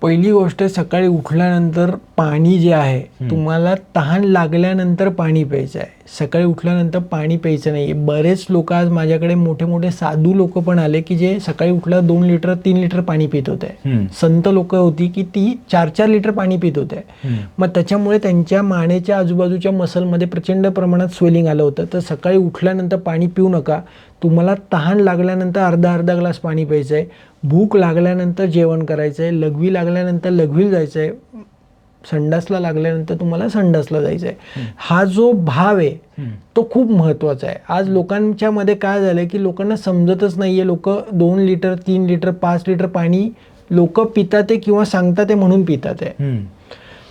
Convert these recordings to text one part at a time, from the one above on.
पहिली गोष्ट, सकाळी उठल्यानंतर पाणी जे आहे, तुम्हाला तहान लागल्यानंतर पाणी प्यायचं आहे. सकाळी उठल्यानंतर पाणी प्यायचं नाही. बरेच लोक आज माझ्याकडे मोठे मोठे साधू लोक पण आले की जे सकाळी उठल्या 2 लिटर 3 लिटर पाणी पित होते. संत लोक होती की ती 4-4 लिटर पाणी पित होते. मग त्याच्यामुळे त्यांच्या मानेच्या आजूबाजूच्या मसलमध्ये प्रचंड प्रमाणात स्वेलिंग आलं होतं. तर सकाळी उठल्यानंतर पाणी पिऊ नका. तुम्हाला तहान लागल्यानंतर अर्धा ग्लास पाणी प्यायचं आहे. भूक लागल्यानंतर जेवण करायचं आहे. लघवी लागल्यानंतर लघवीला जायचं आहे. संडासला लागल्यानंतर तुम्हाला संडासला जायचं आहे. हा जो भाव आहे तो खूप महत्त्वाचा आहे. आज लोकांच्या मध्ये काय झालंय की लोकांना समजतच नाहीये. लोक 2 लिटर 3 लिटर 5 लिटर पाणी लोक पितात आहे किंवा सांगतात आहे म्हणून पितात आहे.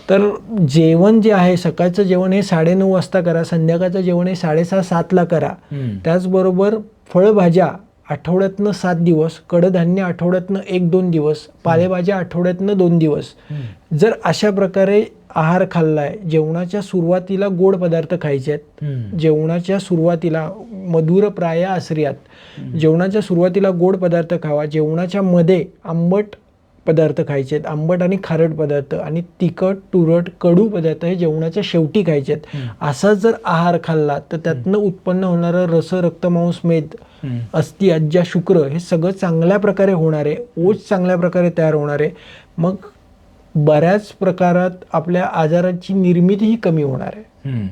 तर जेवण जे आहे, सकाळचं जेवण हे 9:30 वाजता करा, संध्याकाळचं जेवण हे 6:30-7ला करा. त्याचबरोबर फळभाज्या आठवड्यातनं 7 दिवस, कडधान्य आठवड्यातनं 1-2 दिवस, पालेभाज्या आठवड्यातनं 2 दिवस. जर अशा प्रकारे आहार खाल्लाय, जेवणाच्या सुरुवातीला गोड पदार्थ खायचे आहेत. जेवणाच्या सुरुवातीला मधुर प्राय आश्रियात, जेवणाच्या सुरुवातीला गोड पदार्थ खावा. जेवणाच्या मध्ये आंबट पदार्थ खायचे आहेत. आंबट आणि खारट पदार्थ आणि तिखट, तुरट, कडू पदार्थ हे जेवणाच्या शेवटी खायचे आहेत. असा जर आहार खाल्ला तर त्यातनं उत्पन्न होणारं रस, रक्त, मांस, मेद, अस्थि, अज्जा, शुक्र हे सगळं चांगल्या प्रकारे होणार आहे. ओज चांगल्या प्रकारे तयार होणार आहे. मग बऱ्याच प्रकारात आपल्या आजाराची निर्मितीही कमी होणार आहे.